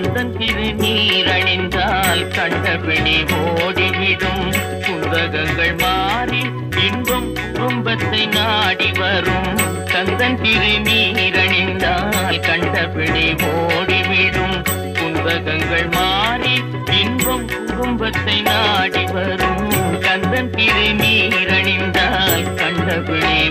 கந்தன் திருநீரணிந்தால் கண்டபிடி ஓடிவிடும். குந்தகங்கள் மாறி இன்பம் குடும்பத்தை நாடி வரும். கந்தன் திருநீரணிந்தால் கண்டபிடி ஓடிவிடும். குந்தகங்கள் மாறி இன்பம் குடும்பத்தை நாடி வரும். கந்தன் திருநீரணிந்தால் கண்டபிடி